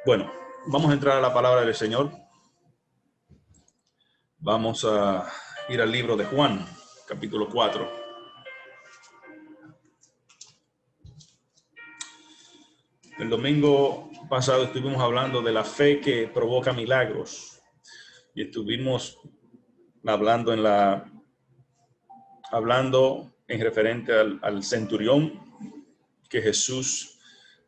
Bueno, vamos a entrar a la palabra del Señor. Vamos a ir al libro de Juan, capítulo 4. El domingo pasado estuvimos hablando de la fe que provoca milagros y estuvimos hablando en referente al centurión que Jesús,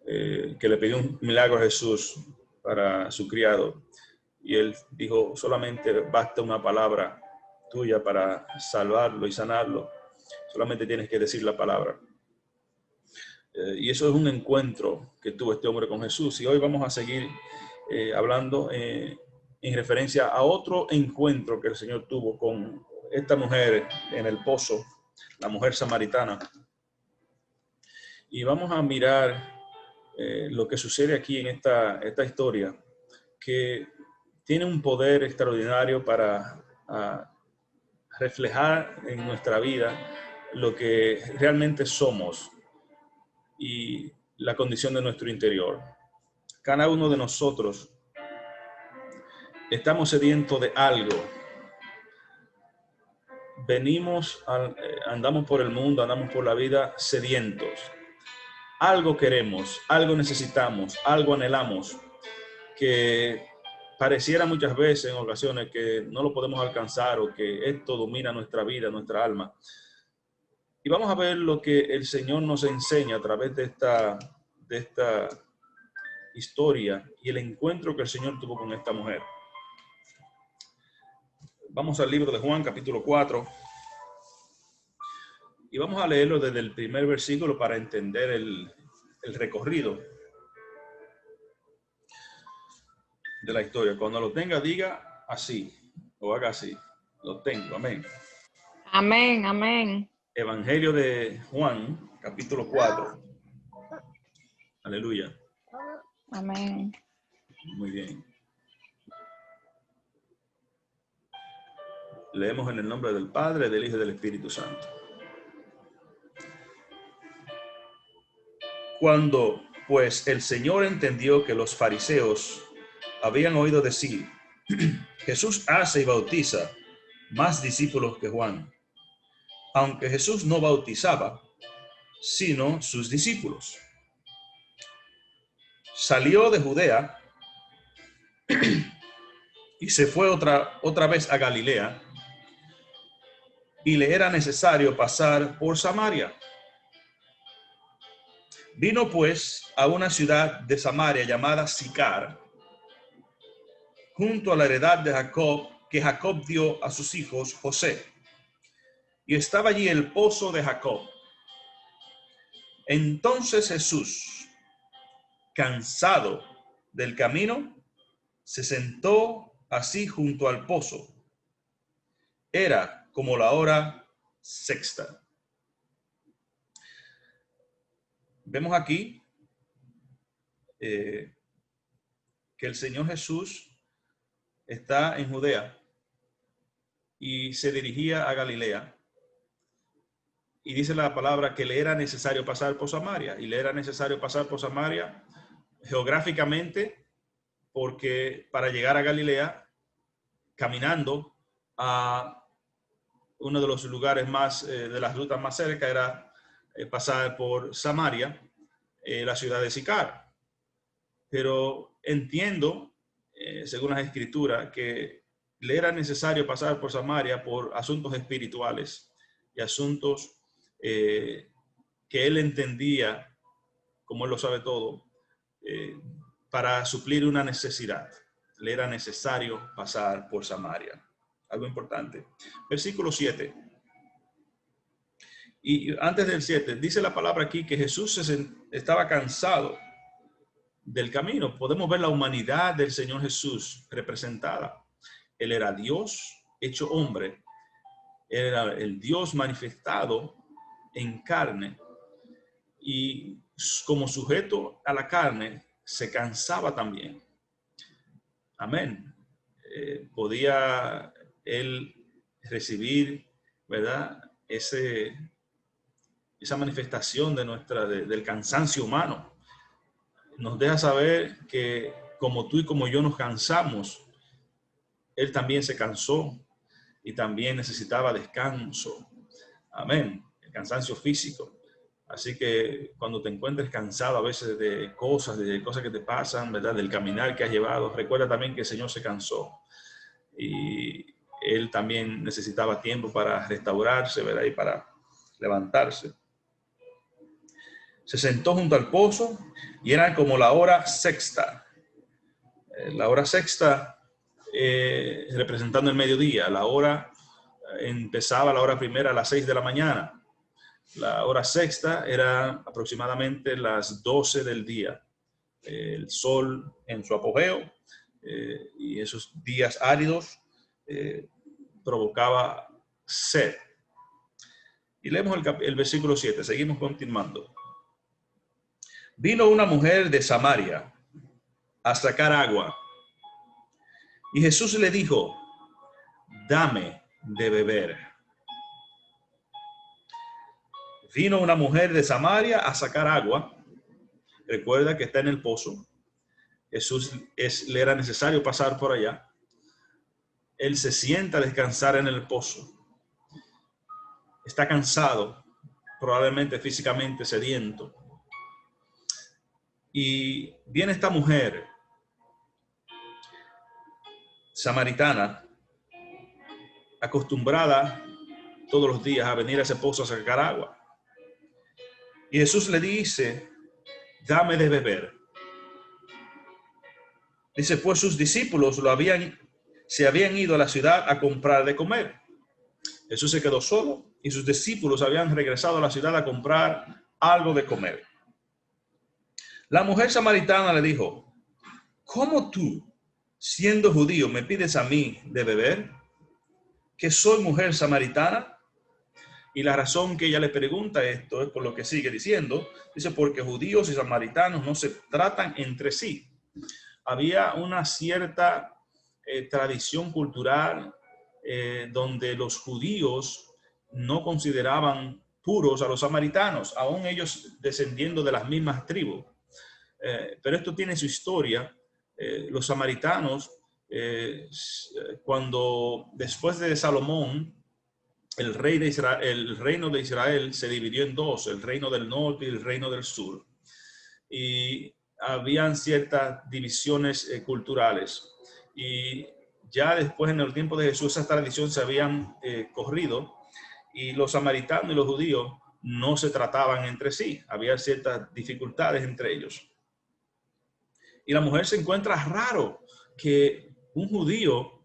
que le pidió un milagro a Jesús para su criado. Y él dijo, solamente basta una palabra tuya para salvarlo y sanarlo. Solamente tienes que decir la palabra. Y eso es un encuentro que tuvo este hombre con Jesús. Y hoy vamos a seguir hablando en referencia a otro encuentro que el Señor tuvo con esta mujer en el pozo, la mujer samaritana. Y vamos a mirar lo que sucede aquí en esta historia, que tiene un poder extraordinario para reflejar en nuestra vida lo que realmente somos y la condición de nuestro interior. Cada uno de nosotros estamos sedientos de algo. Andamos por el mundo, andamos por la vida sedientos. Algo queremos, algo necesitamos, algo anhelamos, que pareciera muchas veces en ocasiones que no lo podemos alcanzar o que esto domina nuestra vida, nuestra alma. Y vamos a ver lo que el Señor nos enseña a través de esta historia y el encuentro que el Señor tuvo con esta mujer. Vamos al libro de Juan, capítulo 4, y vamos a leerlo desde el primer versículo para entender el recorrido de la historia. Cuando lo tenga, diga así, o haga así. Lo tengo, amén. Amén, amén. Evangelio de Juan, capítulo 4. Aleluya. Amén. Muy bien. Leemos en el nombre del Padre, del Hijo y del Espíritu Santo. Cuando, pues, el Señor entendió que los fariseos habían oído decir, Jesús hace y bautiza más discípulos que Juan, aunque Jesús no bautizaba, sino sus discípulos. Salió de Judea y se fue otra vez a Galilea, y le era necesario pasar por Samaria. Vino pues a una ciudad de Samaria llamada Sicar, junto a la heredad de Jacob, que Jacob dio a sus hijos José. Y estaba allí el pozo de Jacob. Entonces Jesús, cansado del camino, se sentó así junto al pozo. Era como la hora sexta. Vemos aquí que el Señor Jesús está en Judea y se dirigía a Galilea. Y dice la palabra que le era necesario pasar por Samaria. Y le era necesario pasar por Samaria geográficamente, porque para llegar a Galilea, caminando a uno de los lugares más, de las rutas más cerca, era pasar por Samaria, la ciudad de Sicar. Pero entiendo, según las escrituras, que le era necesario pasar por Samaria por asuntos espirituales y asuntos que él entendía, como él lo sabe todo, para suplir una necesidad. Le era necesario pasar por Samaria. Algo importante. Versículo 7. Y antes del 7, dice la palabra aquí que Jesús estaba cansado del camino. Podemos ver la humanidad del Señor Jesús representada. Él era Dios hecho hombre. Él era el Dios manifestado en carne. Y como sujeto a la carne, se cansaba también. Amén. Podía él recibir, ¿verdad?, esa manifestación del cansancio humano. Nos deja saber que como tú y como yo nos cansamos, Él también se cansó y también necesitaba descanso. Amén. El cansancio físico. Así que cuando te encuentres cansado a veces de cosas que te pasan, ¿verdad? Del caminar que has llevado, recuerda también que el Señor se cansó y Él también necesitaba tiempo para restaurarse, ¿verdad? Y para levantarse. Se sentó junto al pozo y era como la hora sexta. La hora sexta representando el mediodía. La hora empezaba la hora primera a las 6 de la mañana. La hora sexta era aproximadamente las 12 del día. El sol en su apogeo y esos días áridos provocaba sed. Y leemos el versículo 7. Seguimos continuando. Vino una mujer de Samaria a sacar agua. Y Jesús le dijo, dame de beber. Vino una mujer de Samaria a sacar agua. Recuerda que está en el pozo. Jesús le era necesario pasar por allá. Él se sienta a descansar en el pozo. Está cansado, probablemente físicamente sediento. Y viene esta mujer samaritana, acostumbrada todos los días a venir a ese pozo a sacar agua. Y Jesús le dice, dame de beber. Dice, pues sus discípulos se habían ido a la ciudad a comprar de comer. Jesús se quedó solo y sus discípulos habían regresado a la ciudad a comprar algo de comer. La mujer samaritana le dijo, ¿cómo tú, siendo judío, me pides a mí de beber? ¿Que soy mujer samaritana? Y la razón que ella le pregunta esto es por lo que sigue diciendo. Dice, porque judíos y samaritanos no se tratan entre sí. Había una cierta tradición cultural donde los judíos no consideraban puros a los samaritanos, aún ellos descendiendo de las mismas tribus. Pero esto tiene su historia. Los samaritanos, cuando después de Salomón, el reino de Israel se dividió en dos, el reino del norte y el reino del sur. Y habían ciertas divisiones culturales. Y ya después, en el tiempo de Jesús, esas tradiciones se habían corrido y los samaritanos y los judíos no se trataban entre sí. Había ciertas dificultades entre ellos. Y la mujer se encuentra raro que un judío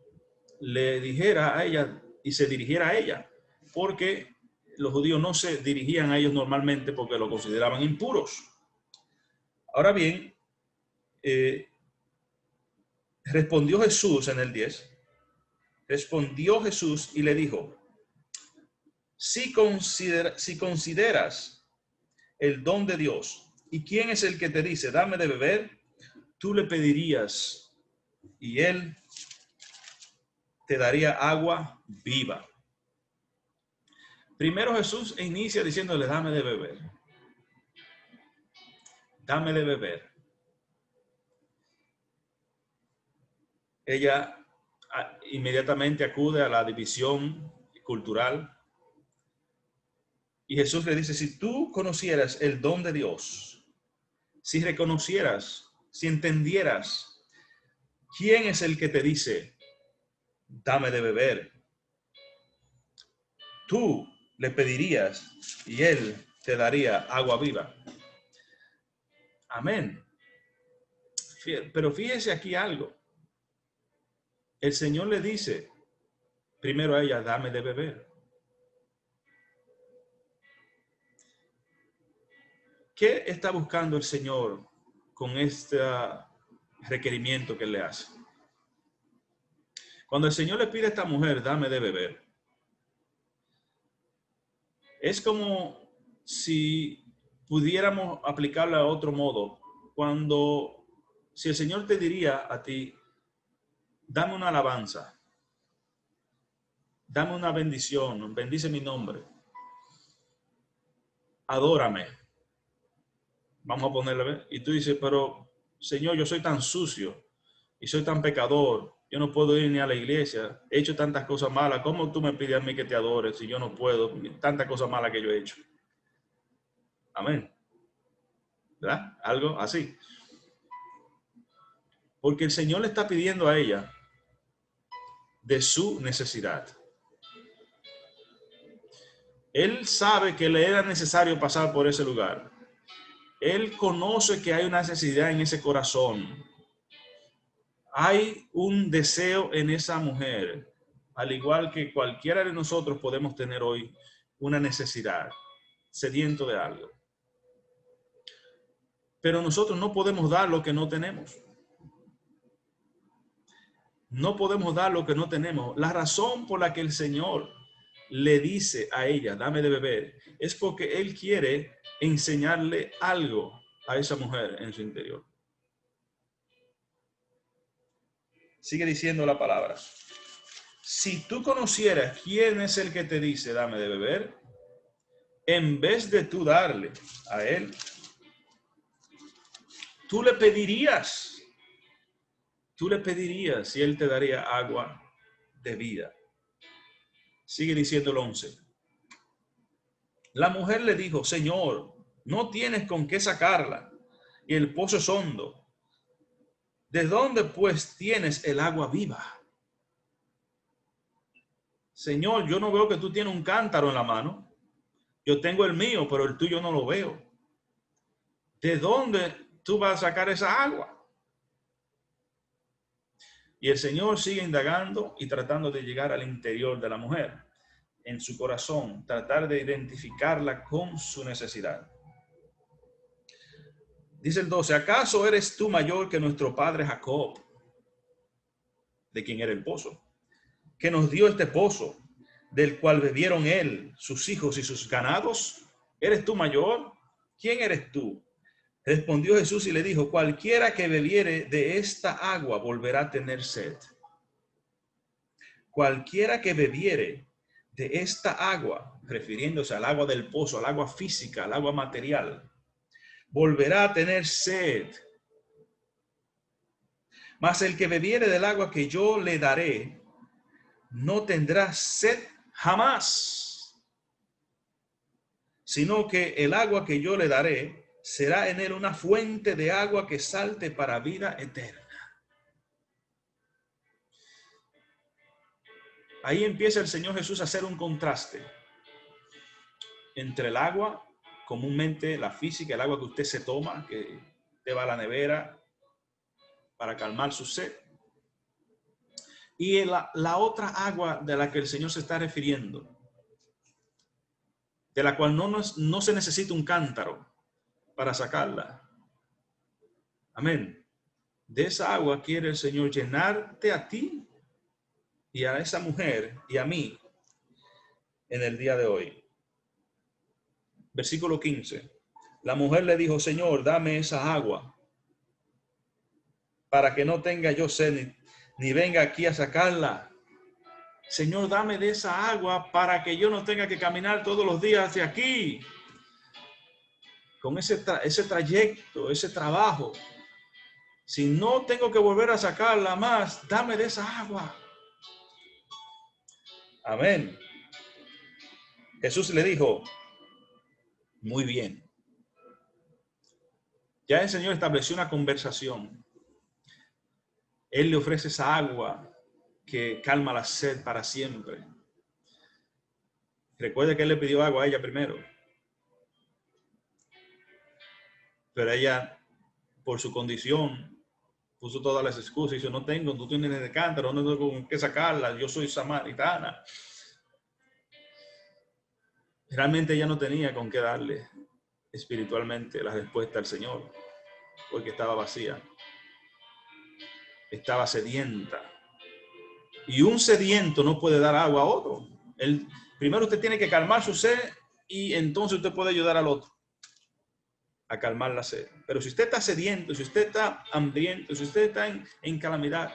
le dijera a ella y se dirigiera a ella, porque los judíos no se dirigían a ellos normalmente porque lo consideraban impuros. Ahora bien, respondió Jesús en el 10, respondió Jesús y le dijo, si consideras el don de Dios, ¿y quién es el que te dice, dame de beber? Tú le pedirías y él te daría agua viva. Primero Jesús inicia diciéndole, dame de beber. Dame de beber. Ella inmediatamente acude a la división cultural. Y Jesús le dice, si tú conocieras el don de Dios, si reconocieras, si entendieras quién es el que te dice, dame de beber, tú le pedirías y él te daría agua viva. Amén. Pero fíjese aquí algo. El Señor le dice primero a ella, dame de beber. ¿Qué está buscando el Señor con este requerimiento que le hace? Cuando el Señor le pide a esta mujer, dame de beber, es como si pudiéramos aplicarla a otro modo. Si el Señor te diría a ti, dame una alabanza, dame una bendición, bendice mi nombre, adórame. Vamos a ponerle, y tú dices, pero Señor, yo soy tan sucio y soy tan pecador. Yo no puedo ir ni a la iglesia. He hecho tantas cosas malas. ¿Cómo tú me pides a mí que te adores si yo no puedo? Tantas cosas malas que yo he hecho. Amén. ¿Verdad? Algo así. Porque el Señor le está pidiendo a ella de su necesidad. Él sabe que le era necesario pasar por ese lugar. Él conoce que hay una necesidad en ese corazón. Hay un deseo en esa mujer, al igual que cualquiera de nosotros podemos tener hoy una necesidad, sediento de algo. Pero nosotros no podemos dar lo que no tenemos. No podemos dar lo que no tenemos. La razón por la que el Señor le dice a ella, dame de beber, es porque Él quiere enseñarle algo a esa mujer en su interior. Sigue diciendo la palabra. Si tú conocieras quién es el que te dice, dame de beber, en vez de tú darle a él, tú le pedirías y él te daría agua de vida. Sigue diciendo el 11. La mujer le dijo, Señor, no tienes con qué sacarla y el pozo es hondo. ¿De dónde pues tienes el agua viva? Señor, yo no veo que tú tienes un cántaro en la mano. Yo tengo el mío, pero el tuyo no lo veo. ¿De dónde tú vas a sacar esa agua? Y el Señor sigue indagando y tratando de llegar al interior de la mujer, en su corazón, tratar de identificarla con su necesidad. Dice el 12, ¿acaso eres tú mayor que nuestro padre Jacob, de quien era el pozo, que nos dio este pozo, del cual bebieron él, sus hijos y sus ganados? ¿Eres tú mayor? ¿Quién eres tú? Respondió Jesús y le dijo, cualquiera que bebiere de esta agua volverá a tener sed. Cualquiera que bebiere de esta agua, refiriéndose al agua del pozo, al agua física, al agua material, volverá a tener sed. Mas el que bebiere del agua que yo le daré, no tendrá sed jamás, sino que el agua que yo le daré será en él una fuente de agua que salte para vida eterna. Ahí empieza el Señor Jesús a hacer un contraste entre el agua, comúnmente la física, el agua que usted se toma, que usted va a la nevera para calmar su sed, y la otra agua de la que el Señor se está refiriendo, de la cual no se necesita un cántaro para sacarla. Amén. De esa agua quiere el Señor llenarte a ti y a esa mujer y a mí en el día de hoy. Versículo 15. La mujer le dijo, Señor, dame esa agua para que no tenga yo sed ni venga aquí a sacarla. Señor, dame de esa agua para que yo no tenga que caminar todos los días hacia aquí. Con ese trayecto, ese trabajo. Si no tengo que volver a sacarla más, dame de esa agua. Amén. Jesús le dijo, muy bien. Ya el Señor estableció una conversación. Él le ofrece esa agua que calma la sed para siempre. Recuerde que Él le pidió agua a ella primero. Pero ella, por su condición, puso todas las excusas. Dijo, no tengo, tú tienes de cántaro, no tengo con qué sacarla, yo soy samaritana. Realmente ella no tenía con qué darle espiritualmente la respuesta al Señor, porque estaba vacía. Estaba sedienta. Y un sediento no puede dar agua a otro. Primero usted tiene que calmar su sed y entonces usted puede ayudar al otro a calmar la sed. Pero si usted está sediento, si usted está hambriento, si usted está en calamidad,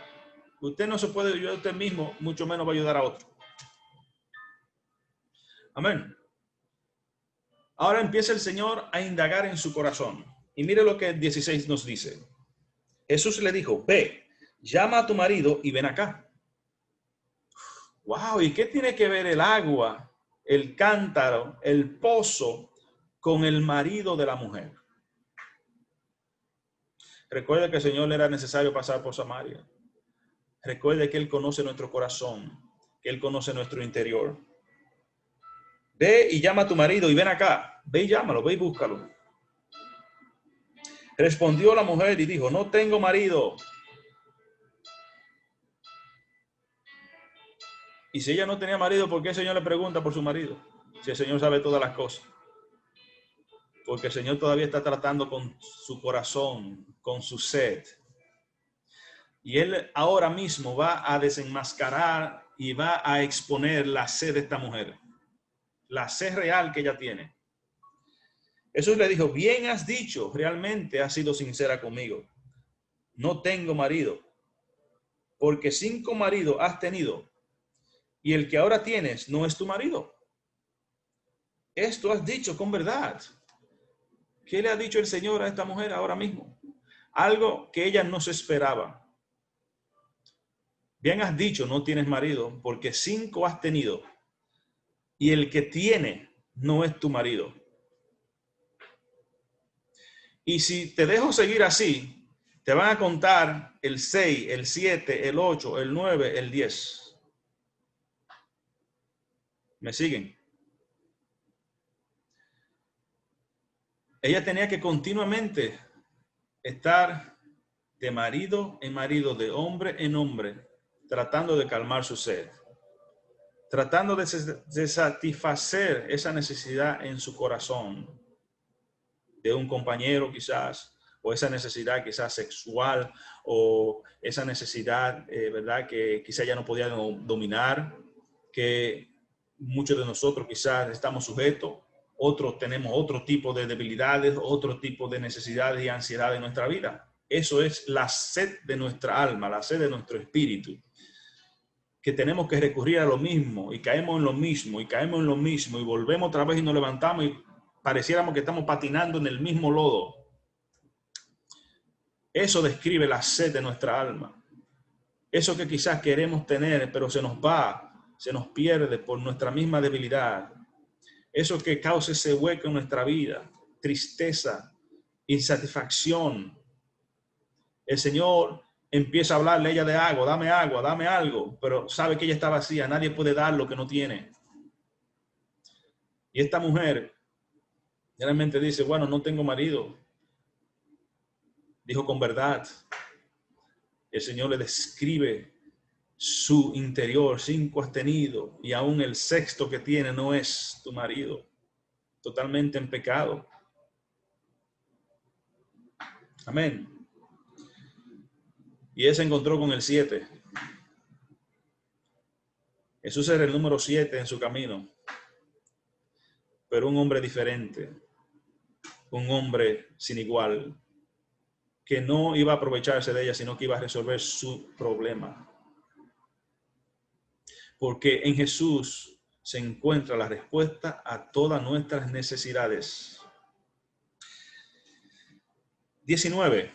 usted no se puede ayudar a usted mismo, mucho menos va a ayudar a otro. Amén. Ahora empieza el Señor a indagar en su corazón. Y mire lo que el 16 nos dice. Jesús le dijo, ve, llama a tu marido y ven acá. Wow, ¿y qué tiene que ver el agua, el cántaro, el pozo con el marido de la mujer? Recuerde que el Señor le era necesario pasar por Samaria. Recuerde que Él conoce nuestro corazón, que Él conoce nuestro interior. Ve y llama a tu marido y ven acá. Ve y llámalo, ve y búscalo. Respondió la mujer y dijo, no tengo marido. Y si ella no tenía marido, ¿por qué el Señor le pregunta por su marido? Si el Señor sabe todas las cosas. Porque el Señor todavía está tratando con su corazón, con su sed. Y Él ahora mismo va a desenmascarar y va a exponer la sed de esta mujer. La sed real que ella tiene. Jesús le dijo, bien has dicho, realmente has sido sincera conmigo. No tengo marido, porque 5 maridos has tenido, y el que ahora tienes no es tu marido. Esto has dicho con verdad. ¿Qué le ha dicho el Señor a esta mujer ahora mismo? Algo que ella no se esperaba. Bien has dicho, no tienes marido, porque 5 has tenido, y el que tiene no es tu marido. Y si te dejo seguir así, te van a contar el 6, el 7, el 8, el 9, el 10. ¿Me siguen? Ella tenía que continuamente estar de marido en marido, de hombre en hombre, tratando de calmar su sed, tratando de satisfacer esa necesidad en su corazón de un compañero quizás, o esa necesidad quizás sexual, o esa necesidad, ¿verdad? Que quizás ya no podía dominar, que muchos de nosotros quizás estamos sujetos, otros tenemos otro tipo de debilidades, otro tipo de necesidades y ansiedad en nuestra vida. Eso es la sed de nuestra alma, la sed de nuestro espíritu, que tenemos que recurrir a lo mismo y caemos en lo mismo y caemos en lo mismo y volvemos otra vez y nos levantamos y pareciéramos que estamos patinando en el mismo lodo. Eso describe la sed de nuestra alma. Eso que quizás queremos tener, pero se nos va, se nos pierde por nuestra misma debilidad. Eso que causa ese hueco en nuestra vida, tristeza, insatisfacción. El Señor empieza a hablarle a ella de agua, dame algo, pero sabe que ella está vacía, nadie puede dar lo que no tiene. Y esta mujer realmente dice, bueno, no tengo marido. Dijo con verdad. El Señor le describe su interior, 5 has tenido y aún el 6º que tiene no es tu marido, totalmente en pecado. Amén. Y él se encontró con el 7. Jesús era el número 7 en su camino, pero un hombre diferente, un hombre sin igual, que no iba a aprovecharse de ella, sino que iba a resolver su problema. Porque en Jesús se encuentra la respuesta a todas nuestras necesidades. 19.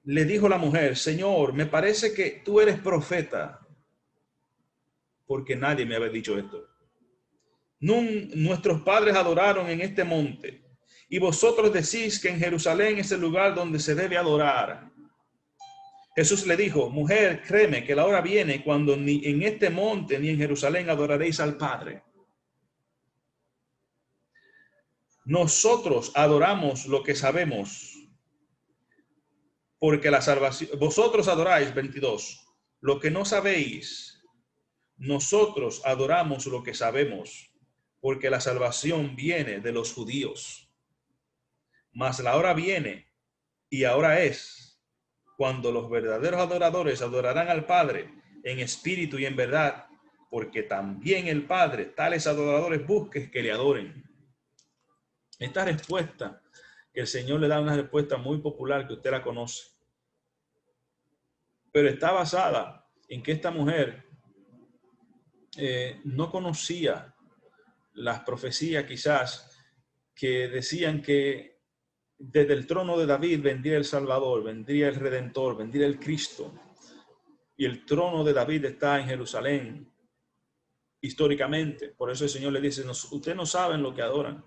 Le dijo la mujer, Señor, me parece que tú eres profeta, porque nadie me había dicho esto. Nuestros padres adoraron en este monte, y vosotros decís que en Jerusalén es el lugar donde se debe adorar. Jesús le dijo, mujer, créeme que la hora viene cuando ni en este monte ni en Jerusalén adoraréis al Padre. Nosotros adoramos lo que sabemos, porque la salvación, vosotros adoráis, 22, lo que no sabéis. Nosotros adoramos lo que sabemos, porque la salvación viene de los judíos. Mas la hora viene, y ahora es, cuando los verdaderos adoradores adorarán al Padre en espíritu y en verdad, porque también el Padre tales adoradores busque que le adoren. Esta respuesta que el Señor le da, una respuesta muy popular que usted la conoce, pero está basada en que esta mujer no conocía las profecías quizás que decían que desde el trono de David vendría el Salvador, vendría el Redentor, vendría el Cristo. Y el trono de David está en Jerusalén, históricamente. Por eso el Señor le dice, ustedes no saben lo que adoran.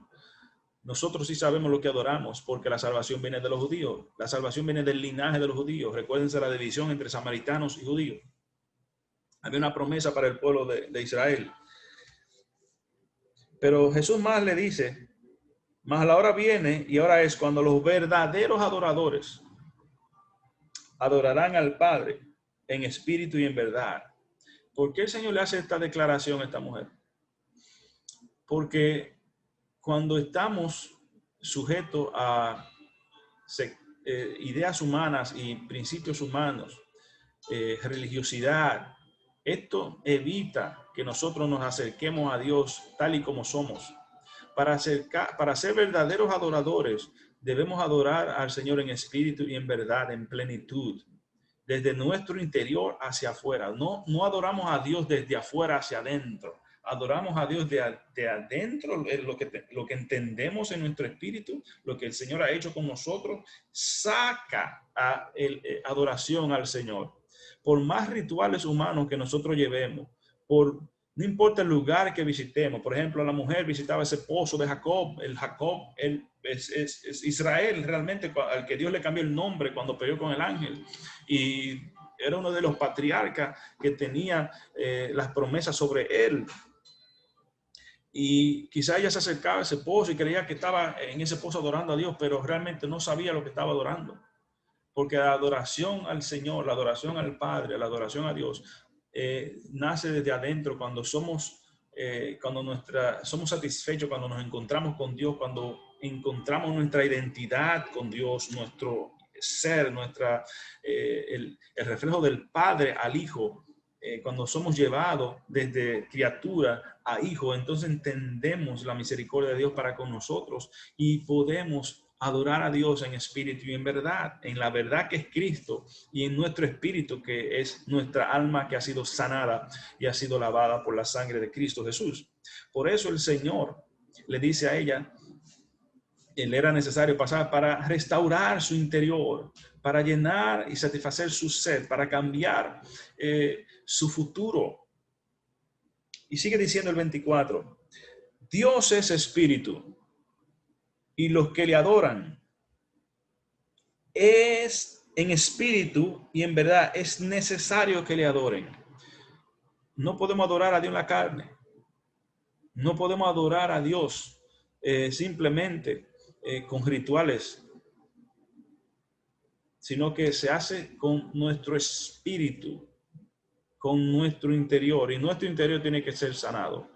Nosotros sí sabemos lo que adoramos, porque la salvación viene de los judíos. La salvación viene del linaje de los judíos. Recuérdense la división entre samaritanos y judíos. Había una promesa para el pueblo de Israel. Pero Jesús más le dice, más la hora viene y ahora es cuando los verdaderos adoradores adorarán al Padre en espíritu y en verdad. ¿Por qué el Señor le hace esta declaración a esta mujer? Porque cuando estamos sujetos a ideas humanas y principios humanos, religiosidad, esto evita que nosotros nos acerquemos a Dios tal y como somos. Para ser verdaderos adoradores, debemos adorar al Señor en espíritu y en verdad, en plenitud, desde nuestro interior hacia afuera. No adoramos a Dios desde afuera hacia adentro. Adoramos a Dios de adentro, lo que entendemos en nuestro espíritu, lo que el Señor ha hecho con nosotros, saca adoración al Señor. Por más rituales humanos que nosotros llevemos, no importa el lugar que visitemos. Por ejemplo, la mujer visitaba ese pozo de Jacob. Jacob es Israel realmente, al que Dios le cambió el nombre cuando peleó con el ángel. Y era uno de los patriarcas que tenía las promesas sobre él. Y quizá ella se acercaba a ese pozo y creía que estaba en ese pozo adorando a Dios, pero realmente no sabía lo que estaba adorando. Porque la adoración al Señor, la adoración al Padre, la adoración a Dios, nace desde adentro cuando somos satisfechos, cuando nos encontramos con Dios, cuando encontramos nuestra identidad con Dios, nuestro ser, el reflejo del Padre al Hijo. Cuando somos llevados desde criatura a hijo, entonces entendemos la misericordia de Dios para con nosotros y podemos adorar a Dios en espíritu y en verdad, en la verdad que es Cristo y en nuestro espíritu que es nuestra alma que ha sido sanada y ha sido lavada por la sangre de Cristo Jesús. Por eso el Señor le dice a ella, él era necesario pasar para restaurar su interior, para llenar y satisfacer su sed, para cambiar su futuro. Y sigue diciendo el 24, Dios es espíritu y los que le adoran es en espíritu y en verdad. Es necesario que le adoren. No podemos adorar a Dios en la carne. No podemos adorar a Dios simplemente con rituales, sino que se hace con nuestro espíritu, con nuestro interior, y nuestro interior tiene que ser sanado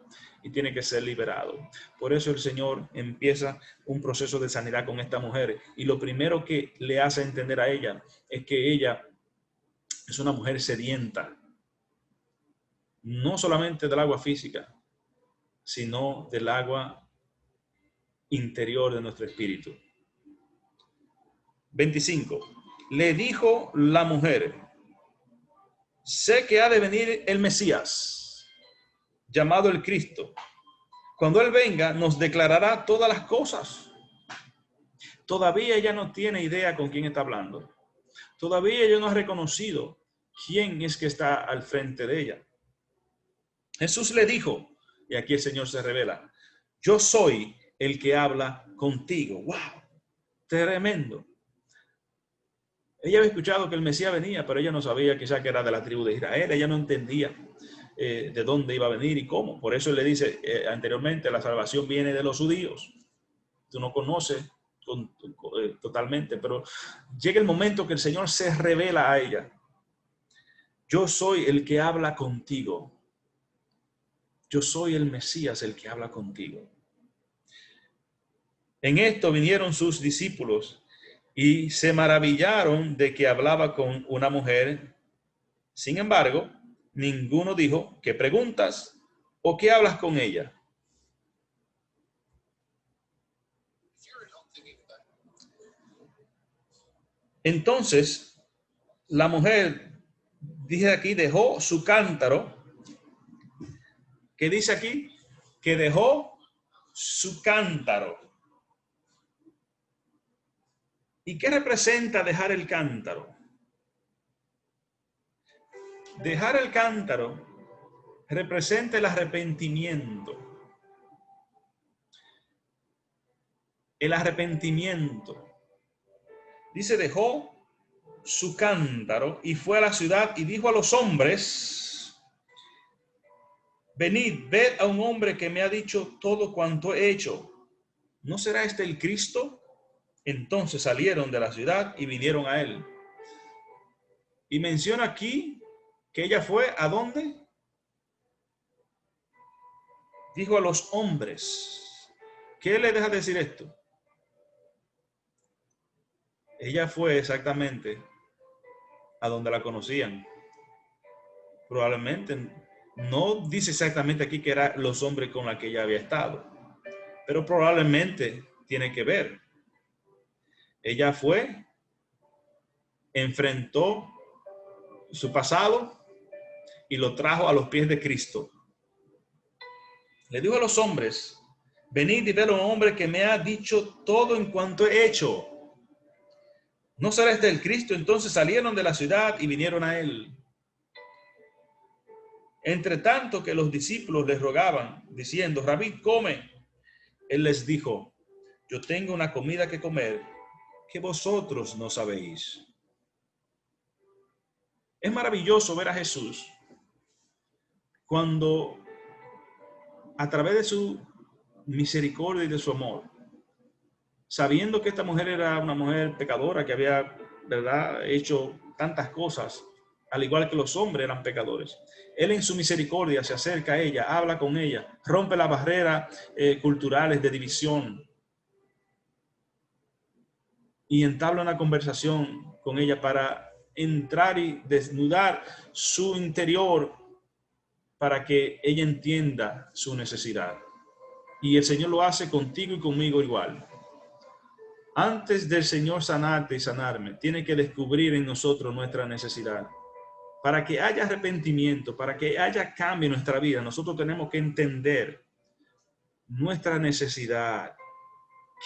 y tiene que ser liberado. Por eso el Señor empieza un proceso de sanidad con esta mujer, y lo primero que le hace entender a ella es que ella es una mujer sedienta, no solamente del agua física, sino del agua interior de nuestro espíritu. 25. Le dijo la mujer, sé que ha de venir el Mesías, llamado el Cristo. Cuando Él venga, nos declarará todas las cosas. Todavía ella no tiene idea con quién está hablando. Todavía ella no ha reconocido quién es que está al frente de ella. Jesús le dijo, y aquí el Señor se revela, yo soy el que habla contigo. ¡Wow! Tremendo. Ella había escuchado que el Mesías venía, pero ella no sabía quizá que era de la tribu de Israel. Ella no entendía de dónde iba a venir y cómo. Por eso él le dice anteriormente, la salvación viene de los judíos. Tú no conoces totalmente, pero llega el momento que el Señor se revela a ella. Yo soy el que habla contigo. Yo soy el Mesías, el que habla contigo. En esto vinieron sus discípulos y se maravillaron de que hablaba con una mujer. Sin embargo, ninguno dijo, ¿qué preguntas o qué hablas con ella? Entonces, la mujer, dice aquí, dejó su cántaro. ¿Qué dice aquí? Que dejó su cántaro. ¿Y qué representa dejar el cántaro? Dejar el cántaro representa el arrepentimiento. El arrepentimiento. Dice, dejó su cántaro y fue a la ciudad y dijo a los hombres: venid, ved a un hombre que me ha dicho todo cuanto he hecho. ¿No será este el Cristo? Entonces salieron de la ciudad y vinieron a él. Y menciona aquí que ella fue ¿a dónde? Dijo a los hombres. ¿Qué le deja decir esto? Ella fue exactamente a donde la conocían. Probablemente no dice exactamente aquí que eran los hombres con los que ella había estado, pero probablemente tiene que ver. Ella fue, enfrentó su pasado y lo trajo a los pies de Cristo. Le dijo a los hombres: venid y ver a un hombre que me ha dicho todo en cuanto he hecho. ¿No será este el Cristo? Entonces salieron de la ciudad y vinieron a él. Entre tanto que los discípulos les rogaban, diciendo: Rabí, come. Él les dijo: yo tengo una comida que comer que vosotros no sabéis. Es maravilloso ver a Jesús cuando, a través de su misericordia y de su amor, sabiendo que esta mujer era una mujer pecadora que había, ¿verdad?, hecho tantas cosas, al igual que los hombres eran pecadores, él en su misericordia se acerca a ella, habla con ella, rompe las barreras culturales de división y entabla una conversación con ella para entrar y desnudar su interior para que ella entienda su necesidad. Y el Señor lo hace contigo y conmigo igual. Antes del Señor sanarte y sanarme, tiene que descubrir en nosotros nuestra necesidad. Para que haya arrepentimiento, para que haya cambio en nuestra vida, nosotros tenemos que entender nuestra necesidad.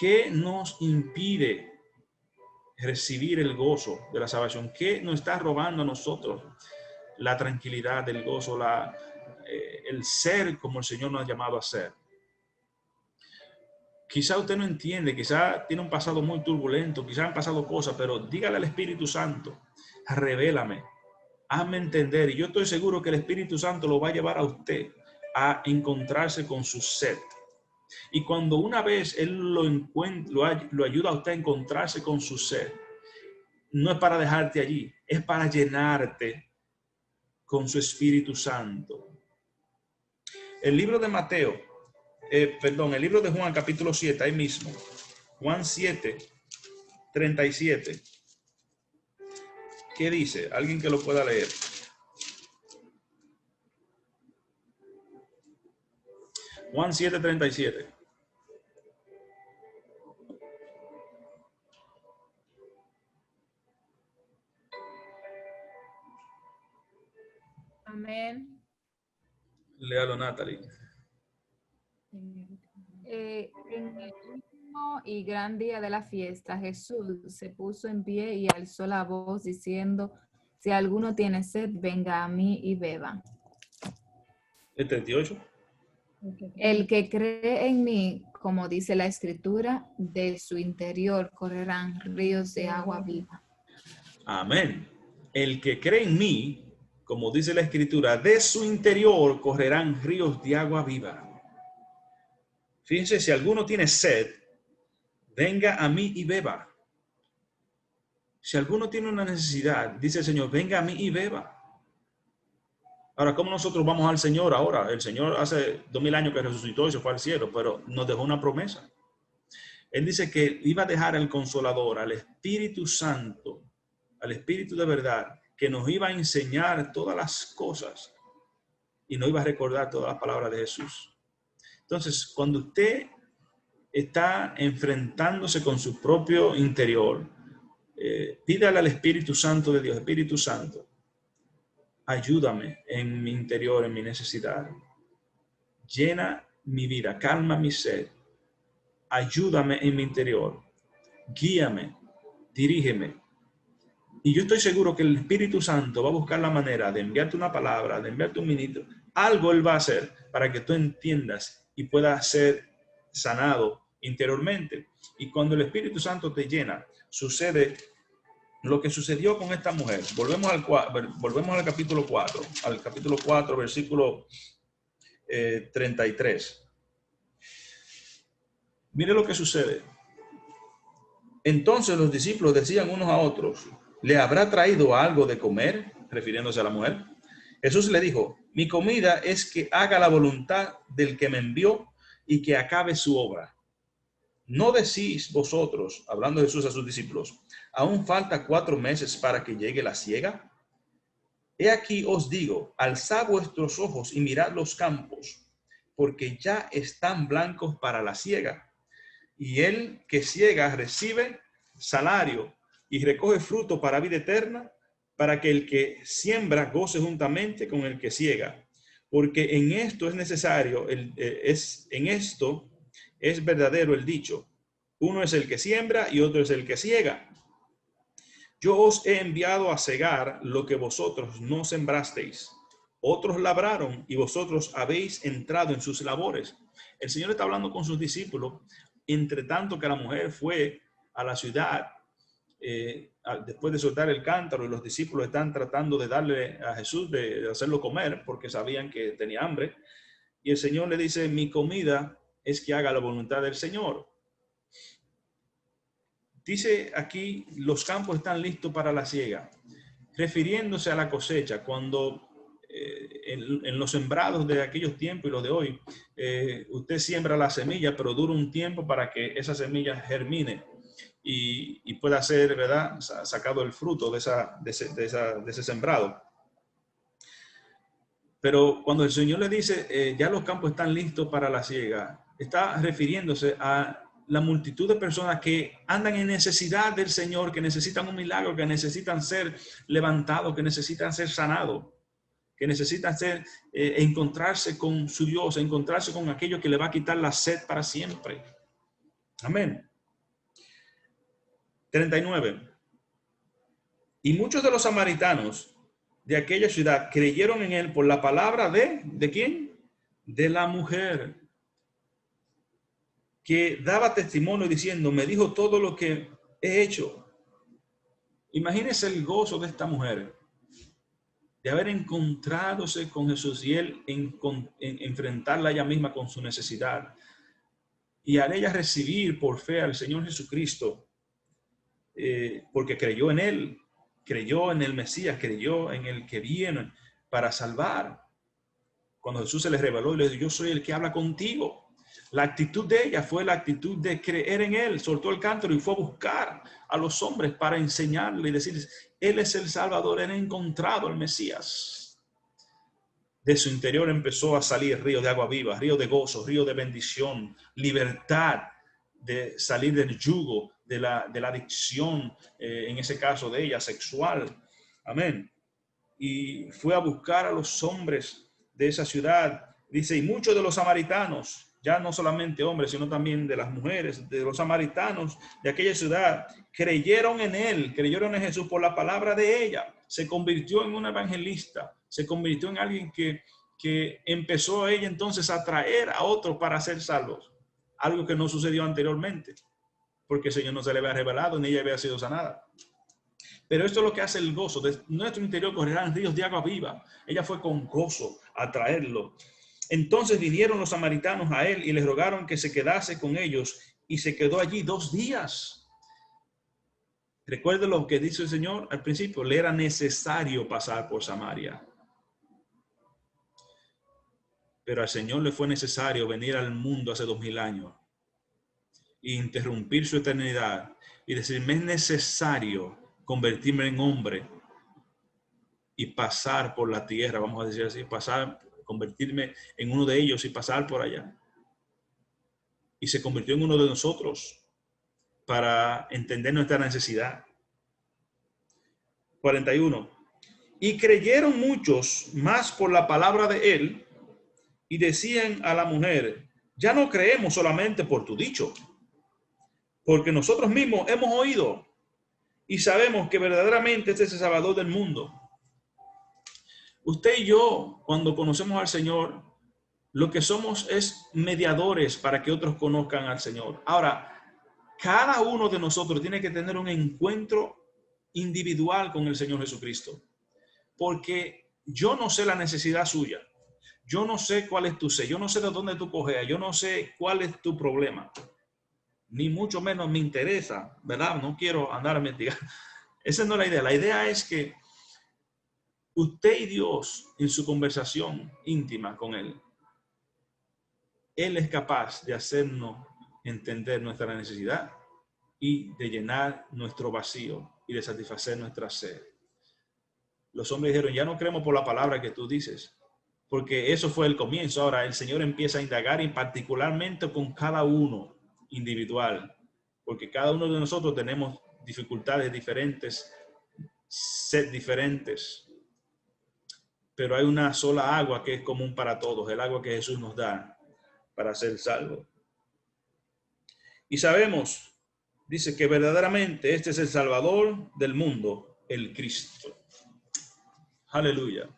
¿Qué nos impide recibir el gozo de la salvación? ¿Qué nos está robando a nosotros la tranquilidad, el gozo, el ser como el Señor nos ha llamado a ser? Quizá usted no entiende, quizá tiene un pasado muy turbulento, quizá han pasado cosas, pero dígale al Espíritu Santo: revélame, hazme entender. Y yo estoy seguro que el Espíritu Santo lo va a llevar a usted a encontrarse con su sed. Y cuando una vez Él lo ayuda a usted a encontrarse con su sed, no es para dejarte allí, es para llenarte con su Espíritu Santo. El libro de Mateo, el libro de Juan, capítulo 7, ahí mismo. Juan 7, 37. ¿Qué dice? Alguien que lo pueda leer. Juan 7, 37. Amén. Léalo, Natalie. En el último y gran día de la fiesta, Jesús se puso en pie y alzó la voz diciendo: si alguno tiene sed, venga a mí y beba. El 38. El que cree en mí, como dice la Escritura, de su interior correrán ríos de agua viva. Amén. El que cree en mí, como dice la Escritura, de su interior correrán ríos de agua viva. Fíjense, si alguno tiene sed, venga a mí y beba. Si alguno tiene una necesidad, dice el Señor, venga a mí y beba. Ahora, ¿cómo nosotros vamos al Señor ahora? El Señor hace 2000 años que resucitó y se fue al cielo, pero nos dejó una promesa. Él dice que iba a dejar al Consolador, al Espíritu Santo, al Espíritu de verdad, que nos iba a enseñar todas las cosas y nos iba a recordar todas las palabras de Jesús. Entonces, cuando usted está enfrentándose con su propio interior, pídale al Espíritu Santo de Dios: Espíritu Santo, ayúdame en mi interior, en mi necesidad. Llena mi vida, calma mi sed. Ayúdame en mi interior. Guíame dirígeme. Y yo estoy seguro que el Espíritu Santo va a buscar la manera de enviarte una palabra, de enviarte un ministro. Algo Él va a hacer para que tú entiendas y puedas ser sanado interiormente. Y cuando el Espíritu Santo te llena, sucede lo que sucedió con esta mujer. Volvemos al capítulo 4, versículo 33. Mire lo que sucede. Entonces los discípulos decían unos a otros, ¿le habrá traído algo de comer? Refiriéndose a la mujer. Jesús le dijo, mi comida es que haga la voluntad del que me envió y que acabe su obra. ¿No decís vosotros, hablando Jesús a sus discípulos, aún falta 4 meses para que llegue la siega? He aquí os digo, alzad vuestros ojos y mirad los campos, porque ya están blancos para la siega. Y el que siega recibe salario y recoge fruto para vida eterna, para que el que siembra goce juntamente con el que siega. Porque en esto es necesario, en esto es verdadero el dicho, uno es el que siembra y otro es el que siega. Yo os he enviado a segar lo que vosotros no sembrasteis. Otros labraron y vosotros habéis entrado en sus labores. El Señor está hablando con sus discípulos, entre tanto que la mujer fue a la ciudad después de soltar el cántaro y los discípulos están tratando de darle a Jesús, de hacerlo comer porque sabían que tenía hambre. Y el Señor le dice, mi comida es que haga la voluntad del Señor. Dice aquí, los campos están listos para la siega, refiriéndose a la cosecha, cuando en los sembrados de aquellos tiempos y los de hoy, usted siembra la semilla, pero dura un tiempo para que esa semilla germine y pueda ser, ¿verdad?, sacado el fruto de ese sembrado. Pero cuando el Señor le dice, ya los campos están listos para la siega, está refiriéndose a la multitud de personas que andan en necesidad del Señor, que necesitan un milagro, que necesitan ser levantados, que necesitan ser sanados, que necesitan encontrarse con su Dios, encontrarse con aquello que le va a quitar la sed para siempre. Amén. 39. Y muchos de los samaritanos de aquella ciudad creyeron en él por la palabra ¿de quién? De la mujer, que daba testimonio diciendo, me dijo todo lo que he hecho. Imagínense el gozo de esta mujer, de haber encontradose con Jesús y él en enfrentarla ella misma con su necesidad. Y al ella recibir por fe al Señor Jesucristo, porque creyó en él, creyó en el Mesías, creyó en el que viene para salvar. Cuando Jesús se le reveló y le dijo, yo soy el que habla contigo. La actitud de ella fue la actitud de creer en él. Soltó el cántaro y fue a buscar a los hombres para enseñarle y decirles, él es el Salvador, él ha encontrado al Mesías. De su interior empezó a salir río de agua viva, río de gozo, río de bendición, libertad, de salir del yugo, de la adicción, en ese caso de ella, sexual. Amén. Y fue a buscar a los hombres de esa ciudad. Dice, y muchos de los samaritanos, ya no solamente hombres, sino también de las mujeres, de los samaritanos de aquella ciudad, creyeron en él, creyeron en Jesús por la palabra de ella. Se convirtió en una evangelista, se convirtió en alguien que empezó ella entonces a traer a otros para ser salvos. Algo que no sucedió anteriormente, porque el Señor no se le había revelado ni ella había sido sanada. Pero esto es lo que hace el gozo. De nuestro interior correrán ríos de agua viva. Ella fue con gozo a traerlo. Entonces vinieron los samaritanos a él y le rogaron que se quedase con ellos, y se quedó allí 2 días. Recuerden lo que dice el Señor al principio, le era necesario pasar por Samaria. Pero al Señor le fue necesario venir al mundo hace 2000 años e interrumpir su eternidad y decir, me es necesario convertirme en hombre y pasar por la tierra, vamos a decir así, convertirme en uno de ellos y pasar por allá. Y se convirtió en uno de nosotros para entender nuestra necesidad. 41. Y creyeron muchos más por la palabra de él, y decían a la mujer, ya no creemos solamente por tu dicho, porque nosotros mismos hemos oído y sabemos que verdaderamente este es el Salvador del mundo. Usted y yo, cuando conocemos al Señor, lo que somos es mediadores para que otros conozcan al Señor. Ahora, cada uno de nosotros tiene que tener un encuentro individual con el Señor Jesucristo, porque yo no sé la necesidad suya. Yo no sé cuál es tu sed, yo no sé de dónde tú cojeas, yo no sé cuál es tu problema, ni mucho menos me interesa, ¿verdad? No quiero andar a mentir. Esa no es la idea. La idea es que usted y Dios, en su conversación íntima con Él es capaz de hacernos entender nuestra necesidad y de llenar nuestro vacío y de satisfacer nuestra sed. Los hombres dijeron, ya no creemos por la palabra que tú dices, porque eso fue el comienzo. Ahora el Señor empieza a indagar y particularmente con cada uno individual, porque cada uno de nosotros tenemos dificultades diferentes, sed diferentes, pero hay una sola agua que es común para todos, el agua que Jesús nos da para ser salvos. Y sabemos, dice que verdaderamente este es el Salvador del mundo, el Cristo. Aleluya.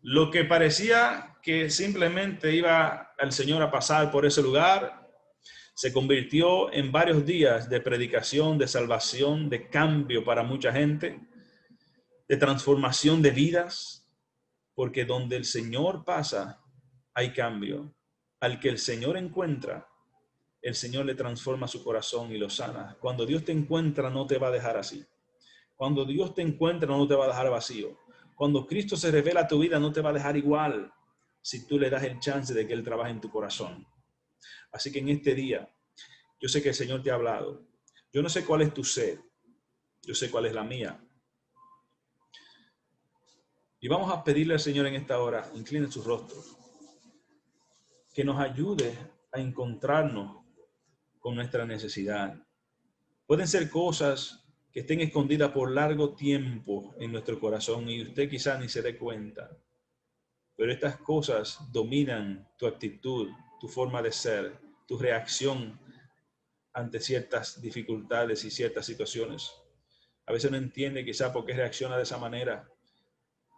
Lo que parecía que simplemente iba el Señor a pasar por ese lugar, se convirtió en varios días de predicación, de salvación, de cambio para mucha gente, de transformación de vidas, porque donde el Señor pasa, hay cambio. Al que el Señor encuentra, el Señor le transforma su corazón y lo sana. Cuando Dios te encuentra, no te va a dejar así. Cuando Dios te encuentra, no te va a dejar vacío. Cuando Cristo se revela a tu vida, no te va a dejar igual si tú le das el chance de que Él trabaje en tu corazón. Así que en este día, yo sé que el Señor te ha hablado. Yo no sé cuál es tu sed. Yo sé cuál es la mía. Y vamos a pedirle al Señor en esta hora, incline su rostro, que nos ayude a encontrarnos con nuestra necesidad. Pueden ser cosas que estén escondidas por largo tiempo en nuestro corazón y usted quizás ni se dé cuenta. Pero estas cosas dominan tu actitud, tu forma de ser, tu reacción ante ciertas dificultades y ciertas situaciones. A veces no entiende quizás por qué reacciona de esa manera.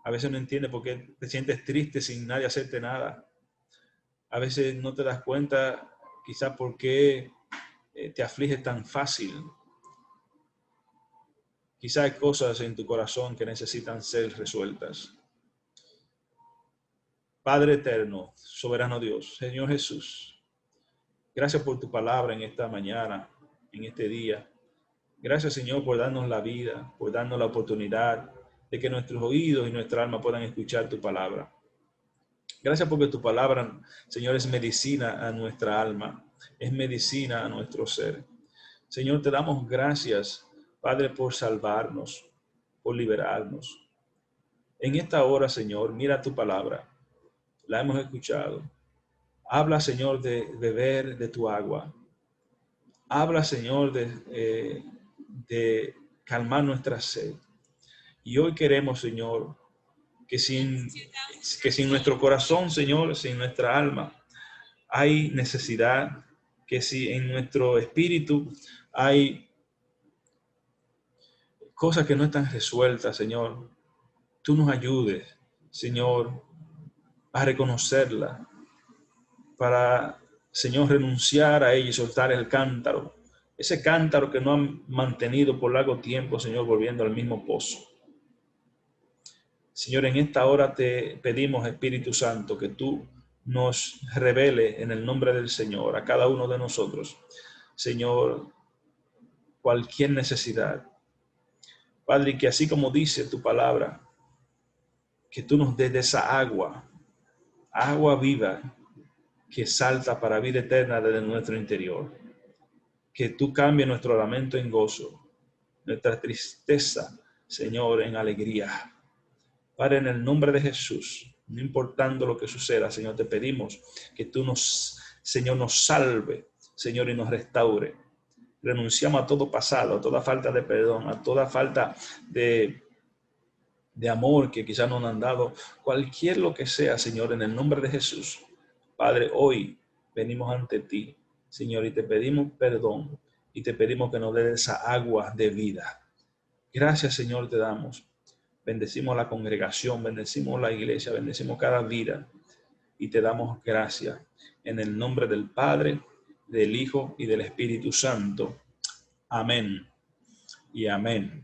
A veces no entiende por qué te sientes triste sin nadie hacerte nada. A veces no te das cuenta quizás por qué te aflige tan fácil. Quizás hay cosas en tu corazón que necesitan ser resueltas. Padre eterno, soberano Dios, Señor Jesús, gracias por tu palabra en esta mañana, en este día. Gracias, Señor, por darnos la vida, por darnos la oportunidad de que nuestros oídos y nuestra alma puedan escuchar tu palabra. Gracias porque tu palabra, Señor, es medicina a nuestra alma, es medicina a nuestro ser. Señor, te damos gracias, Padre, por salvarnos, por liberarnos. En esta hora, Señor, mira tu palabra. La hemos escuchado. Habla, Señor, de beber de tu agua. Habla, Señor, de calmar nuestra sed. Y hoy queremos, Señor, que sin nuestro corazón, Señor, sin nuestra alma, hay necesidad, que si en nuestro espíritu hay cosas que no están resueltas, Señor, tú nos ayudes, Señor, a reconocerla, para, Señor, renunciar a ella y soltar el cántaro, ese cántaro que no han mantenido por largo tiempo, Señor, volviendo al mismo pozo. Señor, en esta hora te pedimos, Espíritu Santo, que tú nos revele en el nombre del Señor a cada uno de nosotros, Señor, cualquier necesidad. Padre, y que así como dice tu palabra, que tú nos des de esa agua, agua viva, que salta para vida eterna desde nuestro interior. Que tú cambies nuestro lamento en gozo, nuestra tristeza, Señor, en alegría. Padre, en el nombre de Jesús, no importando lo que suceda, Señor, te pedimos que tú Señor, nos salve, Señor, y nos restaure. Renunciamos a todo pasado, a toda falta de perdón, a toda falta de amor que quizás nos han dado, cualquier lo que sea, Señor, en el nombre de Jesús. Padre, hoy venimos ante ti, Señor, y te pedimos perdón y te pedimos que nos dé esa agua de vida. Gracias, Señor, te damos. Bendecimos la congregación, bendecimos la iglesia, bendecimos cada vida y te damos gracias en el nombre del Padre, del Hijo y del Espíritu Santo. Amén y amén.